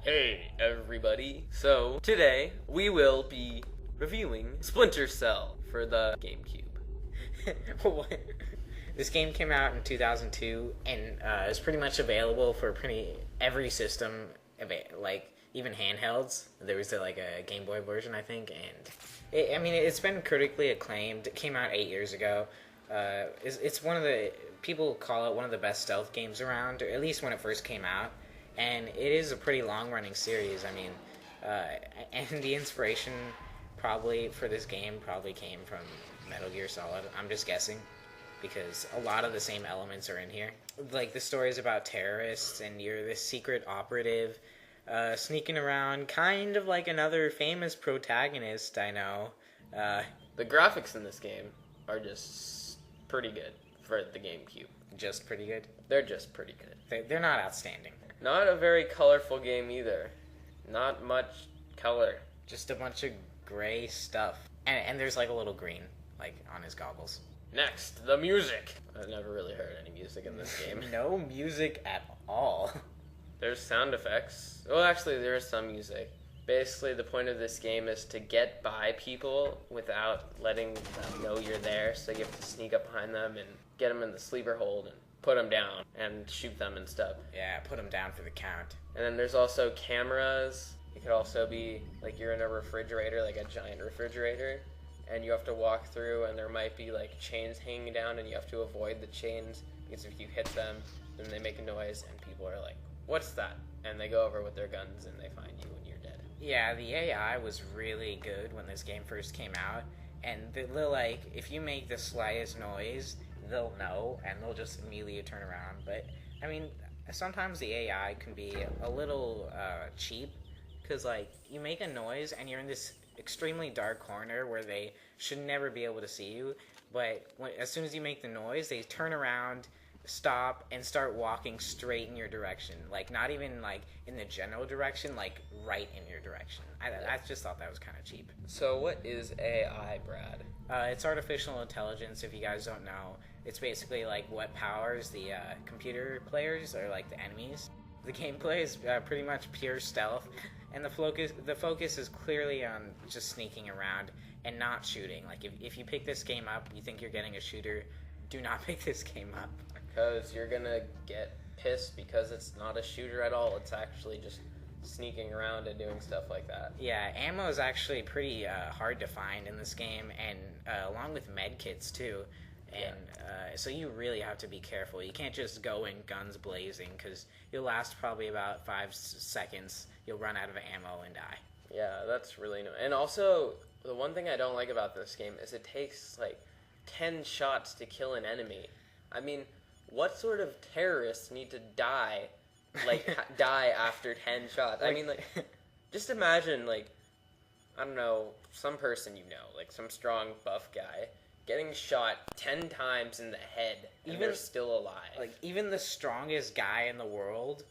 Hey everybody, so today we will be reviewing Splinter Cell for the Gamecube. This game came out in 2002 and is pretty much available for every system, like even handhelds. There was a Game Boy version, I think, and it's been critically acclaimed. It came out 8 years ago. It's one of the, people call it one of the best stealth games around, or at least when it first came out. And it is a pretty long-running series. And the inspiration probably for this game probably came from Metal Gear Solid. I'm just guessing, because a lot of the same elements are in here. Like, the story is about terrorists, and you're this secret operative sneaking around, kind of like another famous protagonist I know. The graphics in this game are just pretty good for the GameCube. Just pretty good? They're just pretty good. They're not outstanding. Not a very colorful game either. Not much color. Just a bunch of gray stuff. And there's like a little green, like, on his goggles. Next, the music. I've never really heard any music in this game. No music at all. There's sound effects. Well, actually, there is some music. Basically, the point of this game is to get by people without letting them know you're there. So you have to sneak up behind them and get them in the sleeper hold and put them down and shoot them and stuff. Yeah, put them down for the count. And then there's also cameras. It could also be like you're in a refrigerator, like a giant refrigerator, and you have to walk through, and there might be like chains hanging down, and you have to avoid the chains, because if you hit them, then they make a noise, and people are like, "What's that?" And they go over with their guns, and they find you, and you're dead. Yeah, the AI was really good when this game first came out, and they'll, like, if you make the slightest noise, they'll know, and they'll just immediately turn around. But, I mean, sometimes the AI can be a little cheap, because, like, you make a noise, and you're in this extremely dark corner where they should never be able to see you, but as soon as you make the noise, they turn around, stop, and start walking straight in your direction. Like, not even, like, in the general direction, like, right in your direction. I just thought that was kind of cheap. So what is AI, Brad? It's artificial intelligence, if you guys don't know. It's basically like what powers the computer players, or like the enemies. The gameplay is pretty much pure stealth, and the focus is clearly on just sneaking around and not shooting. Like, if you pick this game up, you think you're getting a shooter, do not pick this game up. Because you're gonna get pissed because it's not a shooter at all. It's actually just sneaking around and doing stuff like that. Yeah, ammo is actually pretty hard to find in this game, and along with med kits too. And so you really have to be careful. You can't just go in guns blazing, because you'll last probably about 5 seconds. You'll run out of ammo and die. Yeah, that's really annoying. And also, the one thing I don't like about this game is it takes like 10 shots to kill an enemy. I mean, what sort of terrorists need to die, like, die after 10 shots? I mean, like, just imagine, like, I don't know, some person you know, like some strong buff guy, getting shot 10 times in the head, and they're still alive. Like, even the strongest guy in the world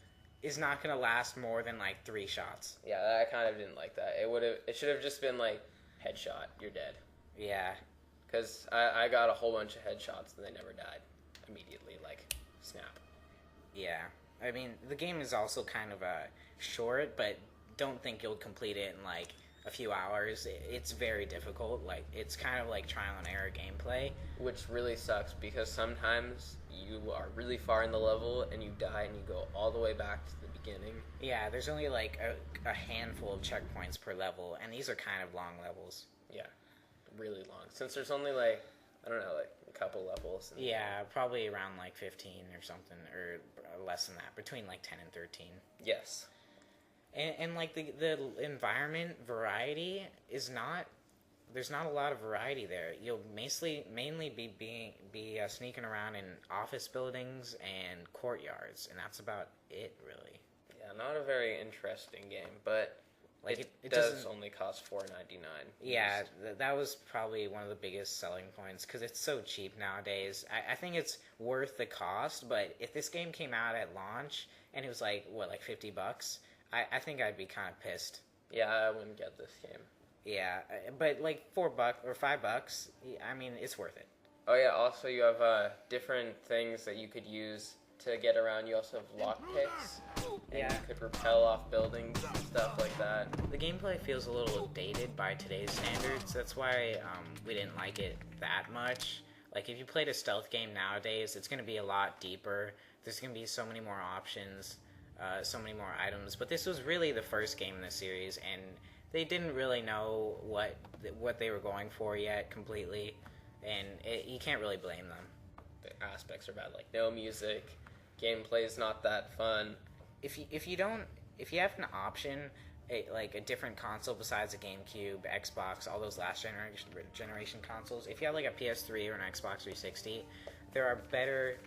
is not going to last more than, like, 3 shots. Yeah, I kind of didn't like that. It should have just been, like, headshot, you're dead. Yeah. Because I got a whole bunch of headshots, and they never died immediately, like, snap. Yeah. I mean, the game is also kind of short, but don't think you'll complete it in, like, a few hours. It's very difficult. Like, it's kind of like trial and error gameplay, which really sucks, because sometimes you are really far in the level and you die and you go all the way back to the beginning. Yeah, there's only like a handful of checkpoints per level, and these are kind of long levels. Yeah, really long, since there's only, like, I don't know, like a couple levels. Yeah, probably around like 15 or something, or less than that, between like 10 and 13. Yes. And like the environment variety is not, there's not a lot of variety there. You'll mainly be sneaking around in office buildings and courtyards, and that's about it, really. Yeah, not a very interesting game, but like it does only cost $4.99. Yeah, that was probably one of the biggest selling points, because it's so cheap nowadays. I think it's worth the cost, but if this game came out at launch and it was like, what, like $50, I think I'd be kind of pissed. Yeah, I wouldn't get this game. Yeah, but like $4 or $5, I mean, it's worth it. Oh yeah, also you have different things that you could use to get around. You also have lockpicks. And Yeah. you could rappel off buildings and stuff like that. The gameplay feels a little dated by today's standards. That's why we didn't like it that much. Like, if you played a stealth game nowadays, it's going to be a lot deeper. There's going to be so many more options, so many more items. But this was really the first game in the series, and they didn't really know what they were going for yet completely. And you can't really blame them. The aspects are bad, like no music, gameplay's not that fun. If you have an option, like a different console besides a GameCube, Xbox, all those last generation consoles, if you have like a PS3 or an Xbox 360, there are better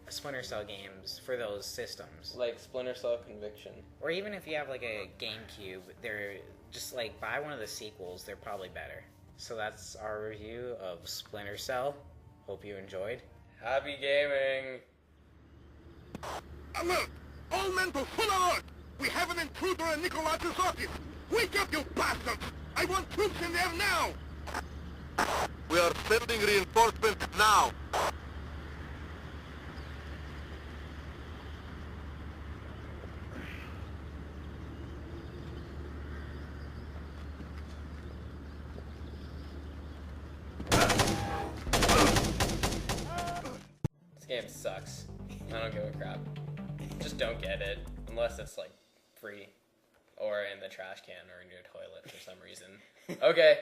Splinter Cell games for those systems. Like Splinter Cell Conviction. Or even if you have like a GameCube, they're just like buy one of the sequels, they're probably better. So that's our review of Splinter Cell. Hope you enjoyed. Happy gaming! Alert! All men to full alert! We have an intruder in Nikolaj's office! Wake up, you bastards! I want troops in there now! We are sending reinforcements now! This game sucks. I don't give a crap. Just don't get it. Unless it's like free. Or in the trash can or in your toilet for some reason. Okay.